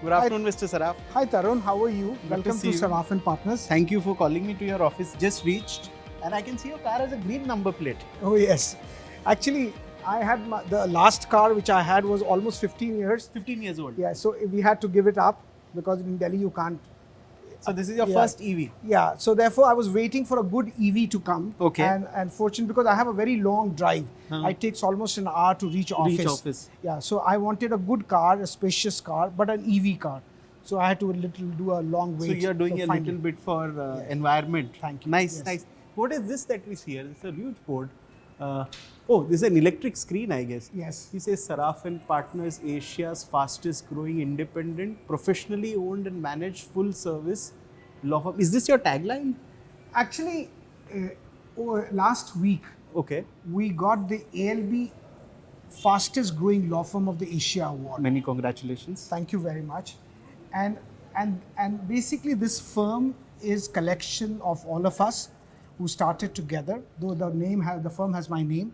Good afternoon, Mr. Saraf. Hi Tarun, how are you? Welcome to you. Saraf and Partners. Thank you for calling me to your office. Just reached, and I can see your car has a green number plate. Oh yes, actually I had the last car which I had was almost 15 years. 15 years old. Yeah, so we had to give it up because in Delhi you can't. So this is your Yeah. first EV. Yeah, so therefore I was waiting for a good EV to come. Okay. And fortunately because I have a very long drive, it takes almost an hour to reach office. Reach office. Yeah, so I wanted a good car, a spacious car, but an EV car. So I had to do a long wait. So you're doing to a find little it. bit for environment. Thank you. Nice, Yes. nice. What is this that we see here? It's a huge board. Oh, this is an electric screen, I guess. Yes. He says Saraf and Partners, Asia's fastest growing independent, professionally owned and managed full service law firm. Is this your tagline? Actually, last week Okay. we got the ALB fastest growing law firm of the Asia award. Many congratulations. Thank you very much. And basically this firm is collection of all of us who started together, though the firm has my name,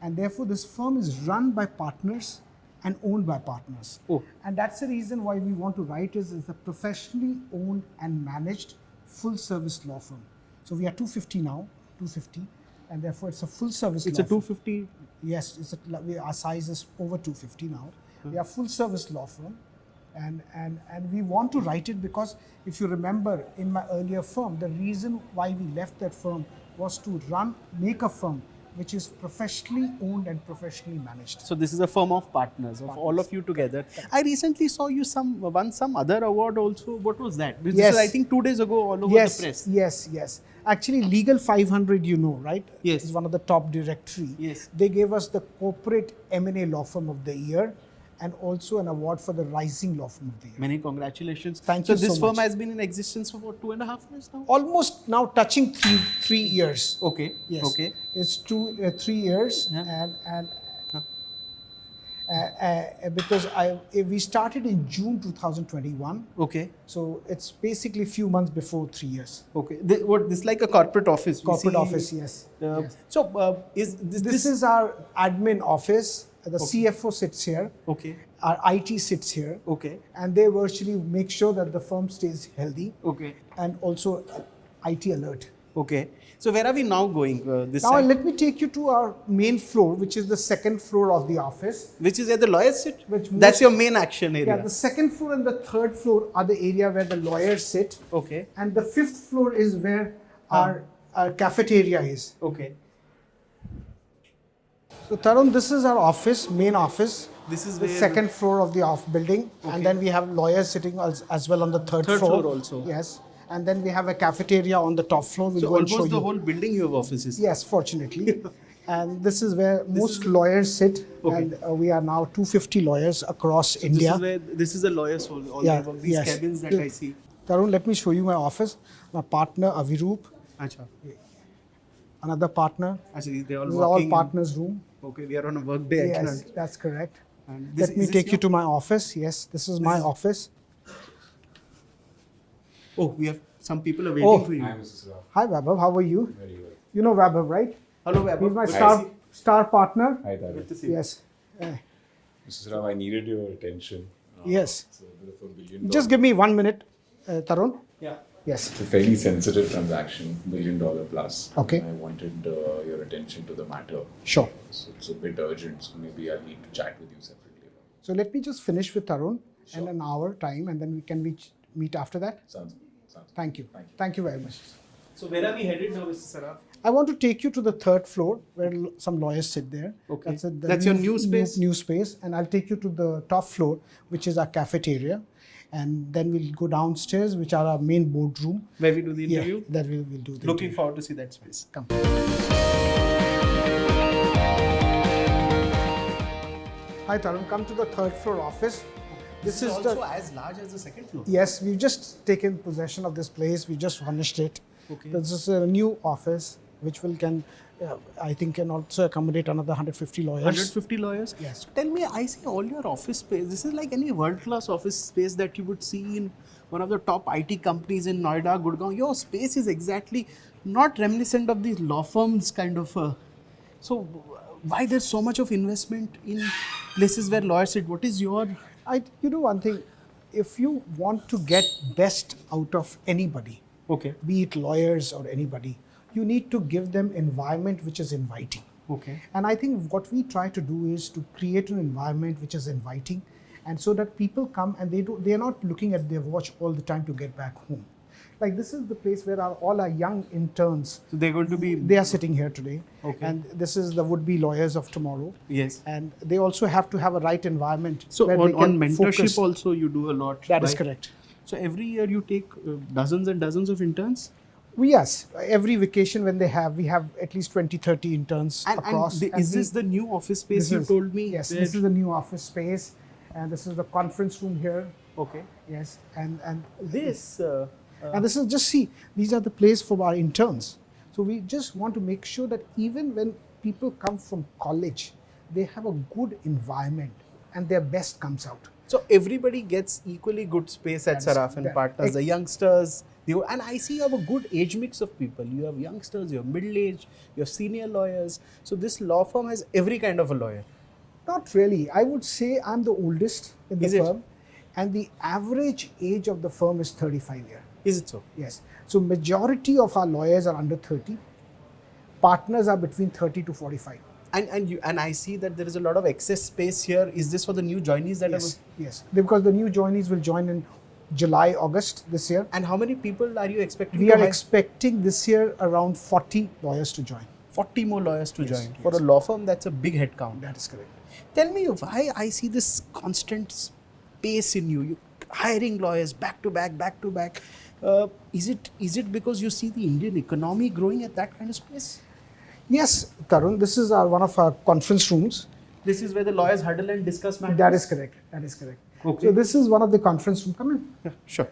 and therefore this firm is run by partners and owned by partners. Oh. And that's the reason why we want to write is a professionally owned and managed full service law firm. So we are 250 now, 250, and therefore it's a full service It's law a firm. 250. Yes, our size is over 250 now. We are full service law firm, and we want to write it because if you remember in my earlier firm, the reason why we left that firm was to make a firm which is professionally owned and professionally managed. So this is a firm of partners, of all of you together. I recently saw you won some other award also. What was that? This Yes. is, I think 2 days ago all over Yes, the press. yes. Actually, Legal 500, you know, right? Yes. It's one of the top directory. Yes. They gave us the corporate M&A law firm of the year and also an award for the rising law firm of the year. Many congratulations. Thank so you so this firm much. has been in existence for about 2.5 years now? Almost now touching three years. Okay. Yes. Okay. It's 3 years, Yeah. and because we started in June 2021, Okay. so it's basically a few months before 3 years. Okay. This is like a corporate office. We Corporate see, office, yes. Yes. So is This is our admin office. The Okay. CFO sits here. Okay. Our IT sits here. Okay. And they virtually make sure that the firm stays healthy Okay. and also IT alert. Okay. So where are we now going? This Now side? let me take you to our main floor, which is the second floor of the office. Which is where the lawyers sit? Which That's your main action area. Yeah, the second floor and the third floor are the area where the lawyers sit. Okay. And the fifth floor is where our cafeteria is. Okay. So Tarun, this is our office, main office. This is The where second floor of the building. Okay. And then we have lawyers sitting as well on the third Third floor. floor also. Yes. And then we have a cafeteria on the top floor. We'll So go and show almost the you. whole building you have offices. Yes, fortunately. And this is where most lawyers sit. Okay. And we are now 250 lawyers across India. This is the lawyers hall. All Yeah, of these yes. cabins that I see. Tarun, let me show you my office. My partner, Aviroop. Acha. Another partner. Actually, they all This is all working. partners' room. Okay, we are on a work day. I Yes, cannot. that's correct. And Let me take you to my office. Yes, this is my office. Oh, we have some people are waiting Oh. for you. Hi, Mrs. Rao. Hi, Vaibhav. How are you? Very well. You know Vaibhav, right? Hello, Vaibhav. He's my Good to star partner. Hi, see- Tarun. Good to see you. Yes. Mrs. Rao, I needed your attention. Yes. It's a bit of a $1 billion. Just give me 1 minute, Tarun. Yeah. Yes. It's a fairly sensitive transaction, $1 billion plus. Okay. And I wanted your attention to the matter. Sure. So it's a bit urgent, so maybe I'll need to chat with you separately. So let me just finish with Tarun and an hour time, and then we can meet after that. Sounds good. Thank you. Thank you. Thank you very much. So where are we headed now, Mr. Saraf? I want to take you to the third floor where some lawyers sit there. Okay. the That's your new space? New space. And I'll take you to the top floor, which is our cafeteria. And then we'll go downstairs, which are our main boardroom. Where we do the interview? Yeah, that we'll do the Looking interview. forward to see that space. Come. Hi, Tarun. Come to the third floor office. This is also the... as large as the second floor. Yes, we've just taken possession of this place. We just furnished it. Okay. This is a new office, which I think can also accommodate another 150 lawyers. 150 lawyers? Yes. So tell me, I see all your office space. This is like any world-class office space that you would see in one of the top IT companies in Noida, Gurgaon. Your space is exactly not reminiscent of these law firms kind of. So why there's so much of investment in places where lawyers sit? What is your... You know one thing, if you want to get best out of anybody, Okay. be it lawyers or anybody, you need to give them environment which is inviting. Okay. And I think what we try to do is to create an environment which is inviting, and so that people come and they are not looking at their watch all the time to get back home. Like this is the place where all our young interns, So they're going to be. they are sitting here today. Okay. And this is the would-be lawyers of tomorrow. Yes. And they also have to have a right environment. So where on, they can mentorship focus. also you do a lot. That is right? correct. So every year you take dozens and dozens of interns. Yes, every vacation when we have at least 20, 30 interns across. And is this the new office space this you is- told me? Yes, where- this is the new office space, and this is the conference room here. Okay. Yes, and This. and this is just see, these are the place for our interns. So we just want to make sure that even when people come from college, they have a good environment and their best comes out. So everybody gets equally good space at That is- Saraf and that- Partners. The youngsters, and I see you have a good age mix of people. You have youngsters, you have middle age, you have senior lawyers. So this law firm has every kind of a lawyer. Not really. I would say I'm the oldest in the Is it? firm, and the average age of the firm is 35 years. Is it so? Yes. So majority of our lawyers are under 30. Partners are between 30 to 45. And I see that there is a lot of excess space here. Is this for the new joinees that Yes. Yes. Because the new joinees will join in July, August this year. And how many people are you expecting We to are hire? expecting this year around 40 lawyers to join. 40 more lawyers to Yes, join. For yes. a law firm, that's a big head count. That is correct. Tell me why I see this constant space in you. You hiring lawyers back to back, back to back. Is it because you see the Indian economy growing at that kind of space? Yes, Tarun, this is one of our conference rooms. This is where the lawyers huddle and discuss matters. That is correct. That is correct. Okay. So this is one of the conference rooms. Come in. Yeah, sure.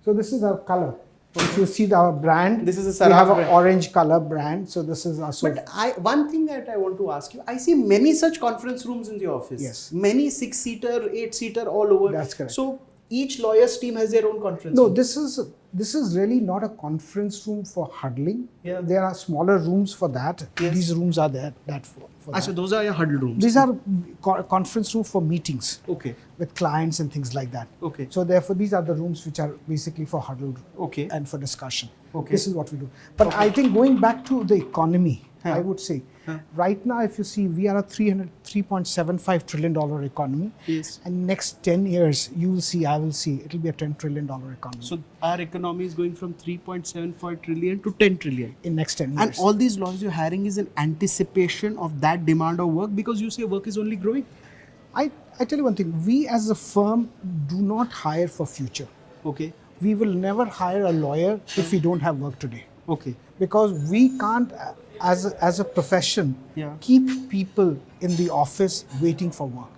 So this is our color. If you see our brand, This is a we Saraf have an brand. orange color brand. So this is our But one thing that I want to ask you, I see many such conference rooms in the office. Yes. Many 6-seater, 8-seater all over. That's correct. So each lawyer's team has their own conference No, room. this is really not a conference room for huddling. Yeah. There are smaller rooms for that. Yes. These rooms are there that for that. So those are your huddle rooms. These are conference room for meetings Okay. with clients and things like that. Okay. So therefore, these are the rooms which are basically for huddle Okay. and for discussion. Okay. This is what we do. But I think going back to the economy, Huh. I would say, Huh. right now, if you see, we are a $3.75 trillion economy. Yes. And next 10 years, you will see, I will see, it will be a $10 trillion economy So our economy is going from 3.75 trillion to 10 trillion. in next 10 years. And all these lawyers you're hiring is in anticipation of that demand of work because you say work is only growing. I tell you one thing, we as a firm do not hire for future. Okay. We will never hire a lawyer if we don't have work today. Okay. Because we can't, as a profession, Yeah. keep people in the office waiting for work.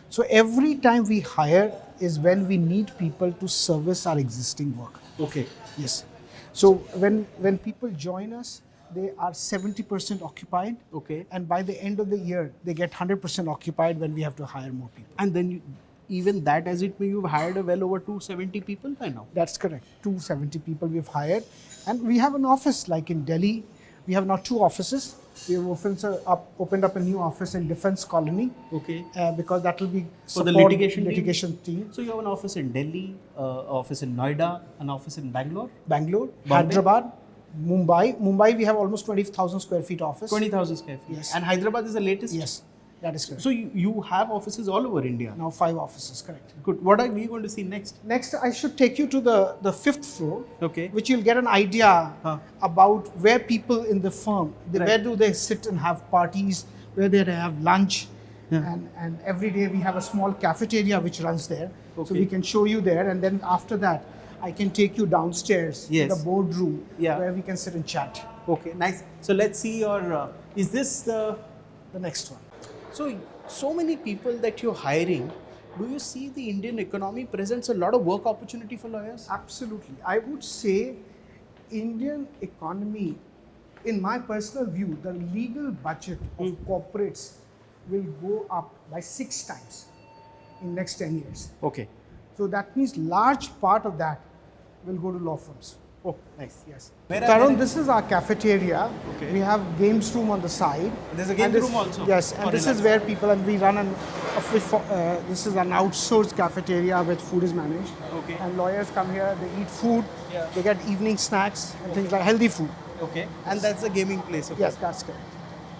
So every time we hire is when we need people to service our existing work. Okay. Yes. So when people join us, they are 70% occupied. Okay. And by the end of the year, they get 100% occupied when we have to hire more people. And then even that as it may, you've hired well over 270 people by now. That's correct. 270 people we've hired. And we have an office like in Delhi. We have now 2 offices. We have opened up a new office in Defense Colony. Okay. Because that will be For the support litigation team. So you have an office in Delhi, office in Noida, an office in Bangalore, Bangalore, Bombay? Hyderabad, Mumbai. Mumbai, we have almost 20,000 square feet office. 20,000 square feet. Yes. And Hyderabad is the latest? Yes, that is correct. So you have offices all over India. Now 5 offices, correct. Good. What are we going to see next? Next, I should take you to the 5th floor, Okay. which you'll get an idea Huh. about where people in the firm, Right. where do they sit and have parties, where they have lunch. Yeah. And every day we have a small cafeteria which runs there. So Okay. we can show you there. And then after that, I can take you downstairs Yes. to the boardroom Yeah. where we can sit and chat. Okay, nice. So let's see your, is this The next one. so many people that you're hiring, do you see the Indian economy presents a lot of work opportunity for lawyers? Absolutely. I would say Indian economy, in my personal view, the legal budget of corporates will go up by 6 times in next 10 years. Okay. So that means large part of that will go to law firms. Oh, nice. Yes. Where are Tarun, there- this is our cafeteria. Okay. We have games room on the side. There's a games And this- room also Yes, for and this is relaxing. where people, and we run This is an outsourced cafeteria where food is managed. Okay. And lawyers come here, they eat food, Yeah. they get evening snacks and things like healthy food. Okay. And that's the gaming place. Okay. Yes, that's correct.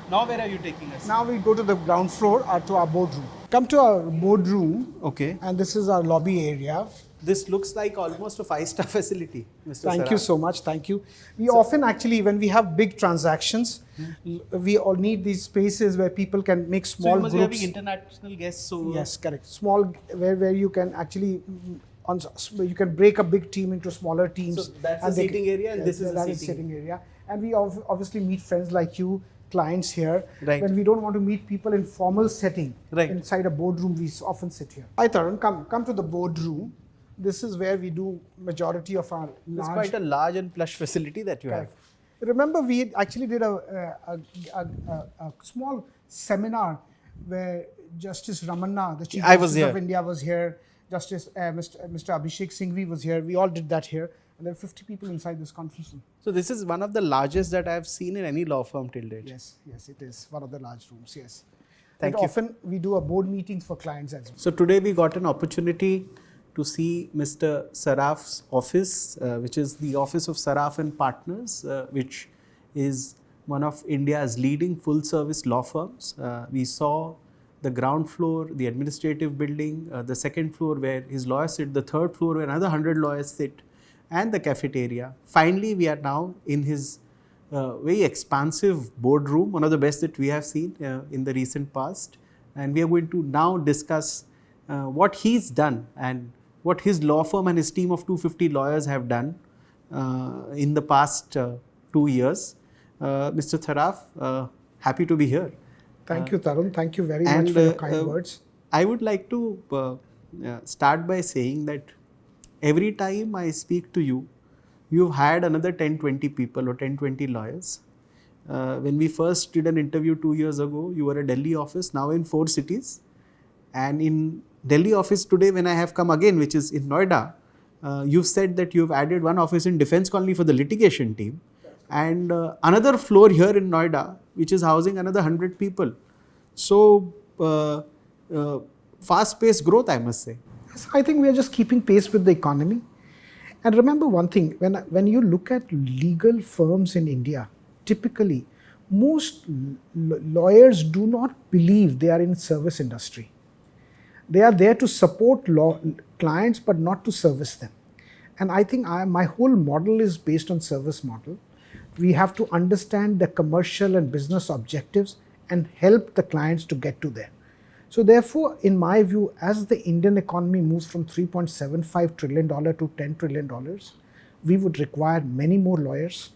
Now where are you taking us? Now we go to the ground floor to our boardroom. Come to our boardroom, Okay. and this is our lobby area. This looks like almost a 5-star facility, Mr. Thank you Saraf. so much. Thank you. We often actually, when we have big transactions, we all need these spaces where people can make So small you must be groups. having international guests. So Yes, correct. Small, where you can actually, you can break a big team into smaller teams. So that's and the seating area and this is the that seating area. And we obviously meet friends like you, clients here. Right. When we don't want to meet people in formal setting, Right. inside a boardroom, we often sit here. Hi Tarun, come to the boardroom. This is where we do majority of our it's large. quite a large and plush facility that you have. Correct. Remember, we actually did a small seminar where Justice Ramanna, the Chief I was Justice of here. India, was here. Justice Mr. Abhishek Singhvi was here. We all did that here. And there are 50 people inside this conference room. So this is one of the largest that I have seen in any law firm till date. Yes, it is one of the large rooms. Yes. Thank And you. often we do a board meetings for clients as well. So today we got an opportunity to see Mr. Saraf's office, which is the office of Saraf and Partners, which is one of India's leading full-service law firms. We saw the ground floor, the administrative building, the second floor where his lawyers sit, the third floor where another 100 lawyers sit, and the cafeteria. Finally, we are now in his very expansive boardroom, one of the best that we have seen in the recent past. And we are going to now discuss what he's done and what his law firm and his team of 250 lawyers have done in the past 2 years. Mr. Saraf, happy to be here. Thank you, Tarun. Thank you very much for your kind words. I would like to start by saying that every time I speak to you, you've hired another 10-20 people or 10-20 lawyers. When we first did an interview 2 years ago, you were a Delhi office, now in 4 cities. And in Delhi office today, when I have come again, which is in Noida, you've said that you've added one office in Defence Colony for the litigation team and another floor here in Noida, which is housing another 100 people. So, fast-paced growth, I must say. Yes, I think we are just keeping pace with the economy. And remember one thing, when you look at legal firms in India, typically, most lawyers do not believe they are in service industry. They are there to support clients, but not to service them. And I think my whole model is based on service model. We have to understand the commercial and business objectives and help the clients to get to there. So therefore, in my view, as the Indian economy moves from $3.75 trillion to $10 trillion, we would require many more lawyers.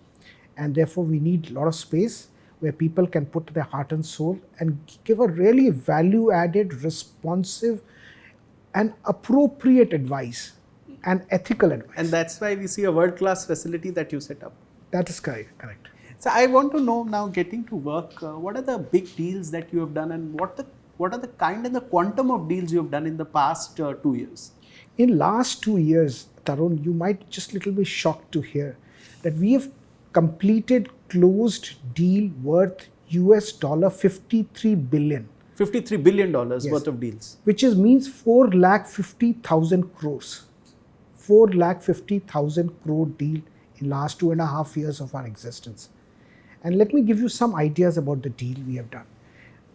And therefore, we need a lot of space where people can put their heart and soul and give a really value-added, responsive, and appropriate advice and ethical advice. And that's why we see a world-class facility that you set up. That is correct. So I want to know now, getting to work, what are the big deals that you have done and what are the kind and the quantum of deals you have done in the past 2 years? In last 2 years, Tarun, you might just little bit shocked to hear that we have completed closed deal worth US dollar 53 billion. $53 billion Yes. worth of deals. Which means 4,50,000 crores. 4,50,000 crore deal in last 2.5 years of our existence. And let me give you some ideas about the deal we have done.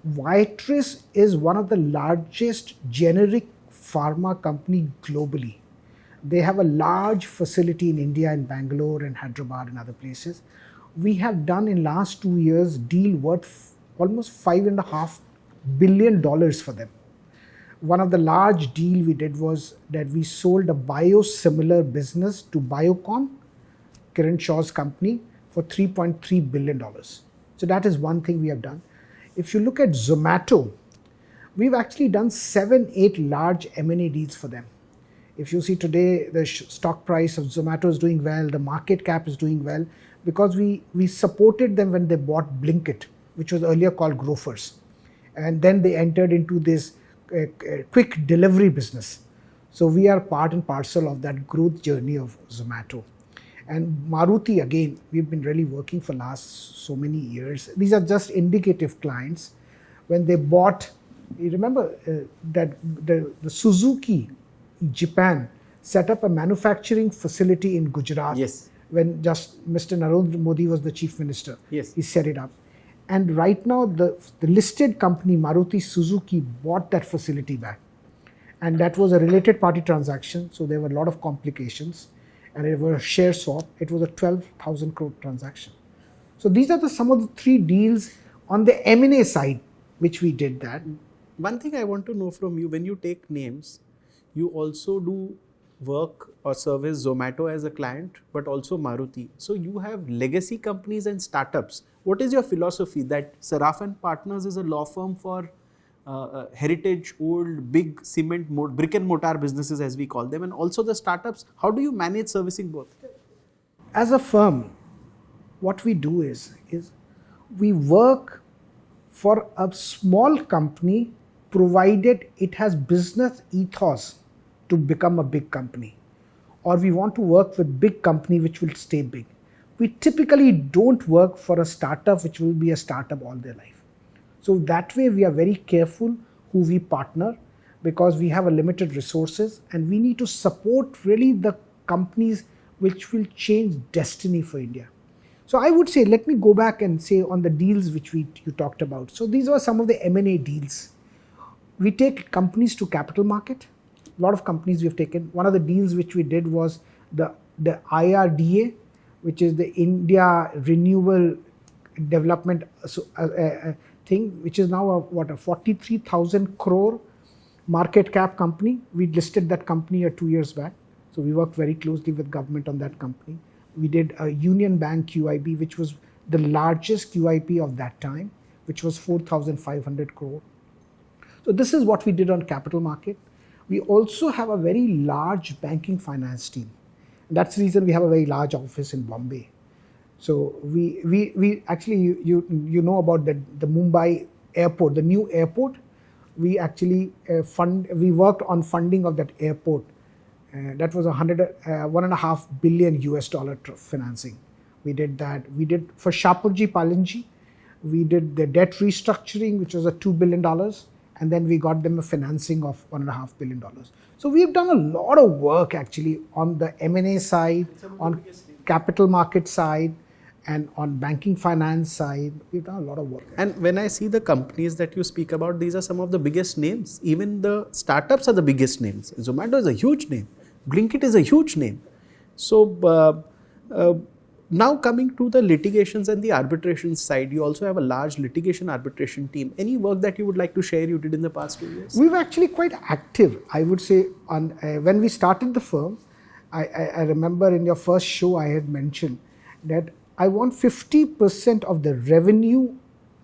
Viatris is one of the largest generic pharma company globally. They have a large facility in India, in Bangalore and Hyderabad and other places. We have done in last 2 years deal worth almost $5.5 billion for them. One of the large deal we did was that we sold a biosimilar business to Biocon, Kiran Shaw's company, for $3.3 billion. So that is one thing we have done. If you look at Zomato, we've actually done 7-8 large M&A deals for them. If you see today, the stock price of Zomato is doing well, the market cap is doing well, because we supported them when they bought Blinkit, which was earlier called Grofers. And then they entered into this quick delivery business. So we are part and parcel of that growth journey of Zomato. And Maruti, again, we've been really working for last so many years. These are just indicative clients. When they bought You remember that the Suzuki, Japan, set up a manufacturing facility in Gujarat. Yes. When just Mr. Narendra Modi was the chief minister. Yes. He set it up. And right now, the listed company, Maruti Suzuki, bought that facility back. And that was a related party transaction, so there were a lot of complications. And it was a share swap. It was a 12,000 crore transaction. So these are some of the 3 deals on the M&A side, which we did that. One thing I want to know from you, when you take names, you also do work or service Zomato as a client, but also Maruti. So you have legacy companies and startups. What is your philosophy that Saraf and Partners is a law firm for heritage, old, big cement, brick and mortar businesses as we call them, and also the startups? How do you manage servicing both? As a firm, what we do is we work for a small company provided it has business ethos to become a big company, or we want to work with big company which will stay big. We typically don't work for a startup which will be a startup all their life. So that way we are very careful who we partner, because we have a limited resources and we need to support really the companies which will change destiny for India. So I would say, let me go back and say on the deals which you talked about. So these were some of the M&A deals. We take companies to capital market. A lot of companies we have taken. One of the deals which we did was the IRDA, which is the India Renewable Development thing, which is now a 43,000 crore market cap company. We listed that company 2 years back. So we worked very closely with government on that company. We did a Union Bank QIB, which was the largest QIP of that time, which was 4,500 crore. So this is what we did on capital market. We also have a very large banking finance team. And that's the reason we have a very large office in Bombay. So we actually, you know about the Mumbai airport, the new airport. We actually we worked on funding of that airport. That was $1.5 billion US dollar financing. We did that. We did for Shapurji Palanji. We did the debt restructuring, which was a $2 billion. And then we got them a financing of $1.5 billion. So we've done a lot of work actually on the M&A side, on capital market side, and on banking finance side. We've done a lot of work. And when I see the companies that you speak about, these are some of the biggest names. Even the startups are the biggest names. Zomato is a huge name. Blinkit is a huge name. So now coming to the litigations and the arbitration side, you also have a large litigation arbitration team. Any work that you would like to share you did in the past 2 years? We were actually quite active, I would say. On when we started the firm, I remember in your first show I had mentioned that I want 50% of the revenue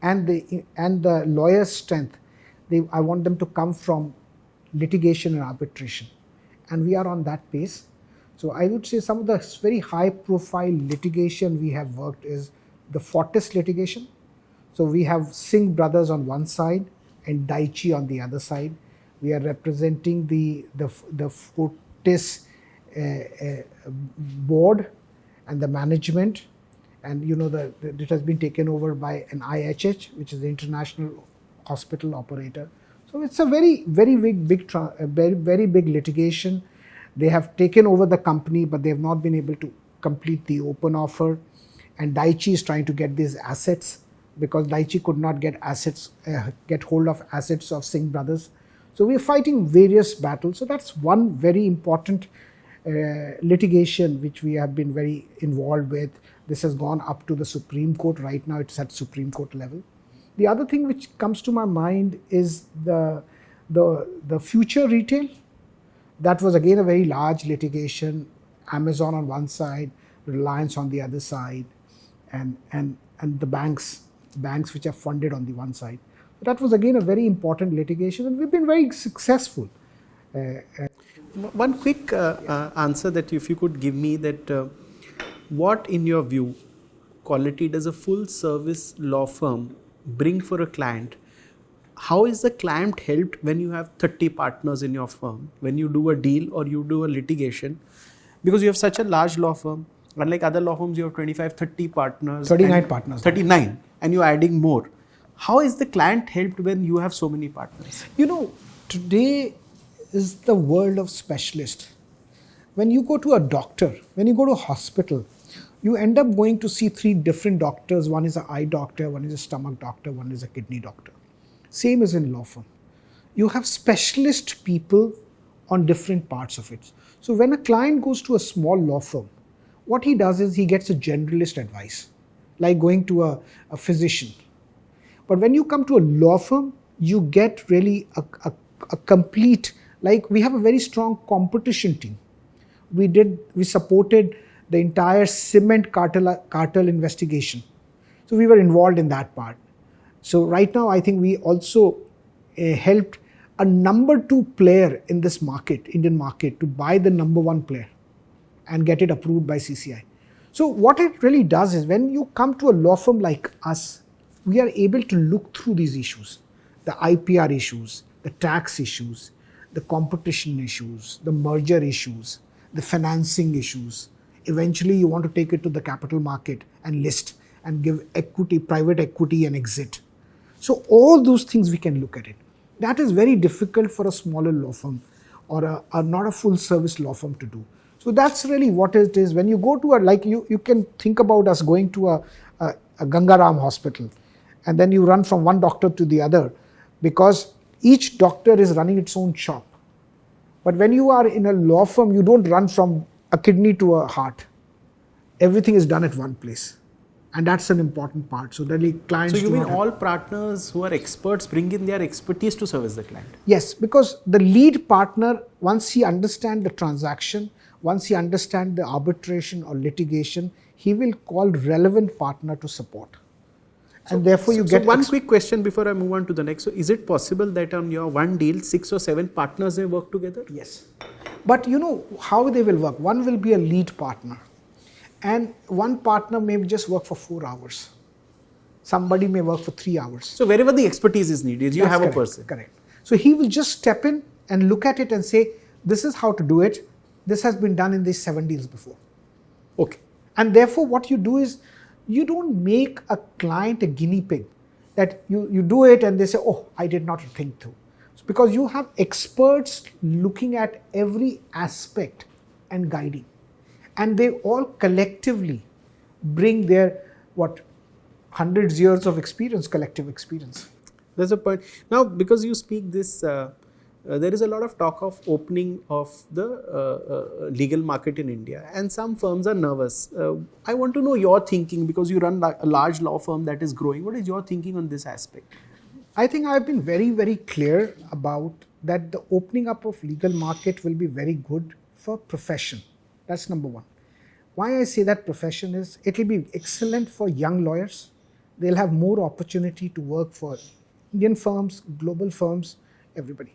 and the lawyer's strength. I want them to come from litigation and arbitration, and we are on that pace. So I would say some of the very high profile litigation we have worked is the Fortis litigation. So we have Singh brothers on one side and Daiichi on the other side. We are representing the Fortis board and the management, and you know it has been taken over by an IHH, which is the international hospital operator. So it's a very big litigation. They have taken over the company, but they have not been able to complete the open offer. And Daiichi is trying to get these assets because Daiichi could not get hold of assets of Singh brothers. So we are fighting various battles. So that's one very important litigation which we have been very involved with. This has gone up to the Supreme Court. Right now it's at Supreme Court level. The other thing which comes to my mind is the future retail. That was again a very large litigation. Amazon on one side, Reliance on the other side, and the banks which are funded on the one side. That was again a very important litigation, and we've been very successful. One quick answer that if you could give me that what in your view quality does a full service law firm bring for a client? How is the client helped when you have 30 partners in your firm, when you do a deal or you do a litigation? Because you have such a large law firm, unlike other law firms, you have 25, 30 partners. 39 partners. 39, and you're adding more. How is the client helped when you have so many partners? Today is the world of specialists. When you go to a doctor, when you go to a hospital, you end up going to see 3 different doctors. One is an eye doctor, one is a stomach doctor, one is a kidney doctor. Same as in law firm. You have specialist people on different parts of it. So when a client goes to a small law firm, what he does is he gets a generalist advice, like going to a physician. But when you come to a law firm, you get really a complete, like we have a very strong competition team. We supported the entire cement cartel investigation. So we were involved in that part. So right now, I think we also helped a number 2 player in this market, Indian market, to buy the number 1 player and get it approved by CCI. So what it really does is when you come to a law firm like us, we are able to look through these issues, the IPR issues, the tax issues, the competition issues, the merger issues, the financing issues. Eventually, you want to take it to the capital market and list and give equity, private equity and exit. So all those things we can look at it. That is very difficult for a smaller law firm or not a full service law firm to do. So that's really what it is. When you go to you can think about us going to a Gangaram hospital and then you run from one doctor to the other because each doctor is running its own shop. But when you are in a law firm, you don't run from a kidney to a heart. Everything is done at one place. And that's an important part. So the clients. So you mean all partners who are experts bring in their expertise to service the client? Yes, because the lead partner, once he understands the transaction, once he understands the arbitration or litigation, he will call relevant partner to support. And therefore you get. So one quick question before I move on to the next. So is it possible that on your one deal, 6 or 7 partners may work together? Yes. But you know how they will work. One will be a lead partner. And one partner may just work for 4 hours. Somebody may work for 3 hours. So wherever the expertise is needed, you have correct, a person. Correct. So he will just step in and look at it and say, this is how to do it. This has been done in these 7 deals before. Okay. And therefore what you do is, you don't make a client a guinea pig. That you do it and they say, oh, I did not think through. It's because you have experts looking at every aspect and guiding. And they all collectively bring their, hundreds years of experience, collective experience. That's a point. Now, because you speak this, there is a lot of talk of opening of the legal market in India, and some firms are nervous. I want to know your thinking, because you run a large law firm that is growing. What is your thinking on this aspect? I think I've been very, very clear about that the opening up of legal market will be very good for profession. That's number 1. Why I say that profession is, it will be excellent for young lawyers. They'll have more opportunity to work for Indian firms, global firms, everybody.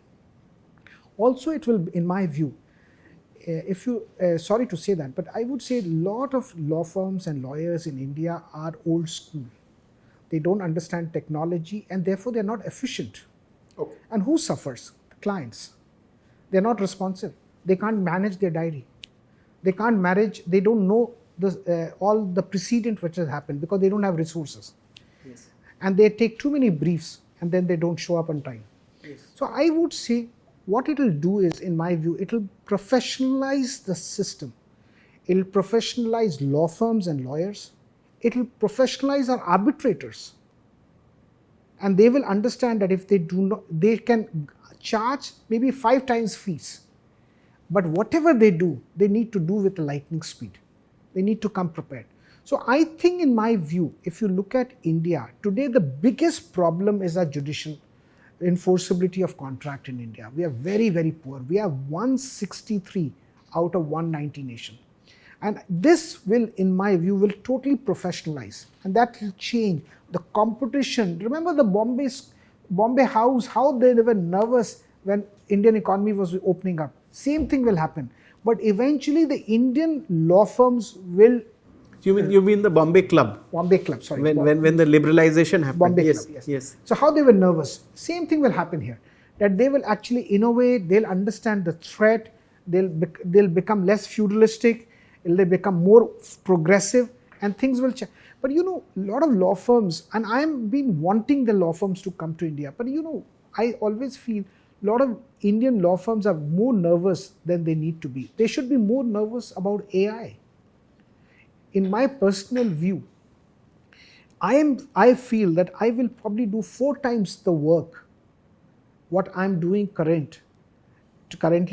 Also, it will, in my view, sorry to say that, but I would say a lot of law firms and lawyers in India are old school. They don't understand technology and therefore they're not efficient. Okay. And who suffers? The clients. They're not responsive. They can't manage their diary. They can't manage, they don't know all the precedent which has happened because they don't have resources. Yes. And they take too many briefs and then they don't show up on time. Yes. So I would say what it will do is, in my view, it will professionalize the system. It will professionalize law firms and lawyers. It will professionalize our arbitrators. And they will understand that if they do not, they can charge maybe 5 times fees. But whatever they do, they need to do with lightning speed. They need to come prepared. So I think, in my view, if you look at India, today the biggest problem is our judicial enforceability of contract in India. We are very, very poor. We have 163 out of 190 nation. And this will, in my view, will totally professionalize. And that will change the competition. Remember the Bombay House, how they were nervous when Indian economy was opening up. Same thing will happen. But eventually the Indian law firms will... You mean the Bombay Club? Bombay Club, sorry. When the liberalization happened. Bombay yes, Club, yes. So how they were nervous. Same thing will happen here. That they will actually innovate, they'll understand the threat, they'll become less feudalistic, they'll become more progressive, and things will change. But you know, a lot of law firms, and I'm been wanting the law firms to come to India, but you know, I always feel a lot of Indian law firms are more nervous than they need to be. They should be more nervous about AI. In my personal view, I feel that I will probably do 4 times the work what I'm doing currently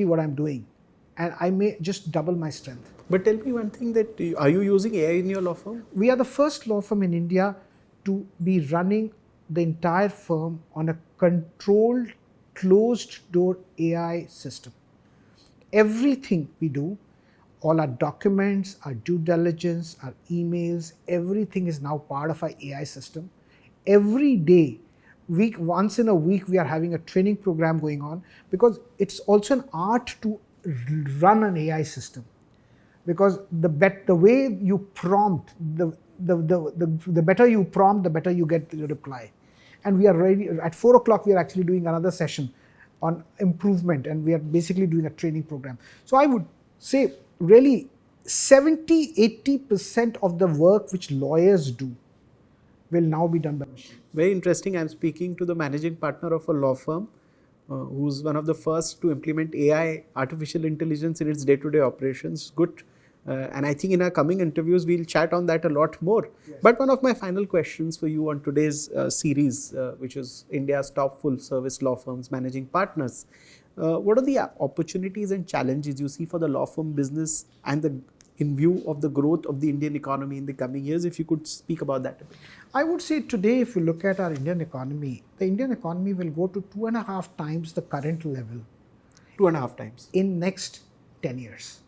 what I'm doing, and I may just double my strength. But tell me one thing, that are you using AI in your law firm? We are the first law firm in India to be running the entire firm on a controlled, closed door AI system. Everything we do, all our documents, our due diligence, our emails, everything is now part of our AI system. Every day, once in a week, we are having a training program going on, because it's also an art to run an AI system. Because the way you prompt, the better you prompt, the better you get the reply. And we are ready, at 4 o'clock, we are actually doing another session on improvement, and we are basically doing a training program. So I would say really 70-80% of the work which lawyers do will now be done by machine. Very interesting. I'm speaking to the managing partner of a law firm who's one of the first to implement AI, artificial intelligence, in its day-to-day operations. Good. And I think in our coming interviews, we'll chat on that a lot more. Yes. But one of my final questions for you on today's series, which is India's top full-service law firms managing partners. What are the opportunities and challenges you see for the law firm business and in view of the growth of the Indian economy in the coming years? If you could speak about that a bit. I would say today, if you look at our Indian economy, the Indian economy will go to 2.5 times the current level. 2.5 times. In next 10 years.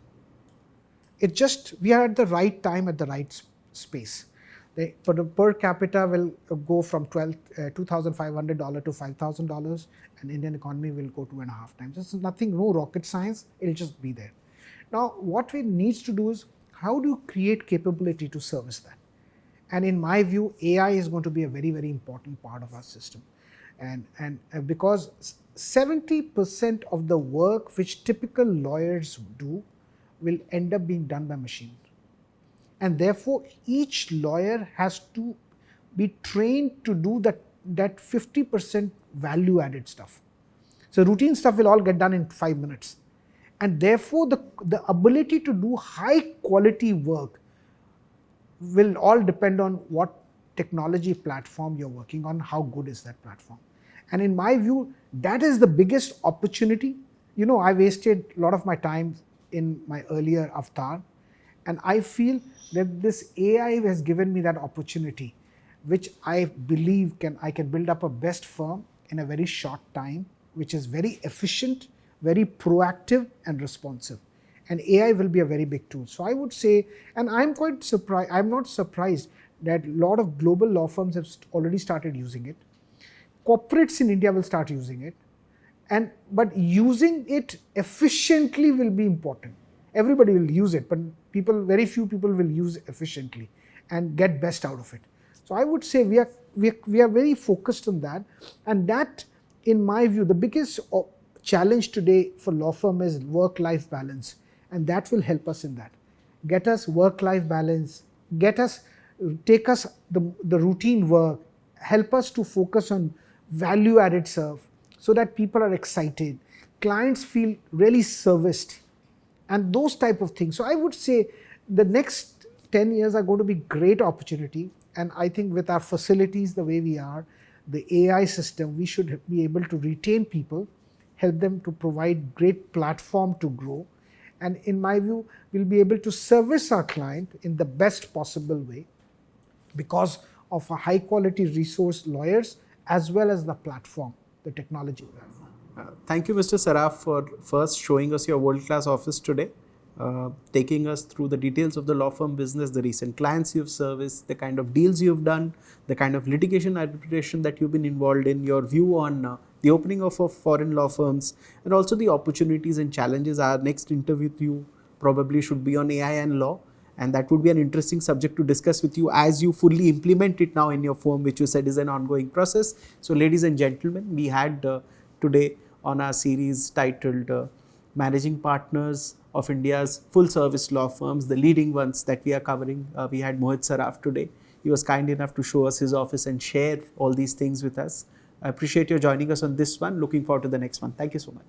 It's just, we are at the right time, at the right space. The per capita will go from $2,500 to $5,000, and Indian economy will go 2.5 times. It's nothing, no rocket science, it'll just be there. Now, what we need to do is, how do you create capability to service that? And in my view, AI is going to be a very, very important part of our system. And because 70% of the work which typical lawyers do will end up being done by machine. And therefore, each lawyer has to be trained to do that 50% value added stuff. So routine stuff will all get done in 5 minutes. And therefore, the ability to do high quality work will all depend on what technology platform you're working on, how good is that platform. And in my view, that is the biggest opportunity. You know, I wasted a lot of my time in my earlier avatar, and I feel that this AI has given me that opportunity, which I believe I can build up a best firm in a very short time, which is very efficient, very proactive and responsive. And AI will be a very big tool. So I would say, and I'm quite surprised, I'm not surprised that a lot of global law firms have already started using it. Corporates in India will start using it. But using it efficiently will be important. Everybody will use it, but very few people will use it efficiently and get best out of it. So I would say we are very focused on that. And that, in my view, the biggest challenge today for law firm is work-life balance. And that will help us in that. Get us work-life balance, take us the routine work, help us to focus on value-added serve so that people are excited, clients feel really serviced, and those type of things. So I would say the next 10 years are going to be great opportunity. And I think with our facilities the way we are, the AI system, we should be able to retain people, help them to provide great platform to grow. And in my view, we'll be able to service our client in the best possible way because of a high quality resource lawyers as well as the platform, the technology platform. Thank you, Mr. Saraf, for first showing us your world-class office today, taking us through the details of the law firm business, the recent clients you've serviced, the kind of deals you've done, the kind of litigation arbitration that you've been involved in, your view on the opening of foreign law firms, and also the opportunities and challenges. Our next interview with you probably should be on AI and law, and that would be an interesting subject to discuss with you as you fully implement it now in your firm, which you said is an ongoing process. So ladies and gentlemen, we had today on our series titled managing partners of India's full service law firms, the leading ones that we are covering. We had Mohit Saraf today. He was kind enough to show us his office and share all these things with us. I appreciate you joining us on this one. Looking forward to the next one. Thank you so much.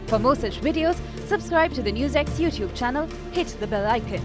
For more such videos, subscribe to the NewsX YouTube channel, hit the bell icon.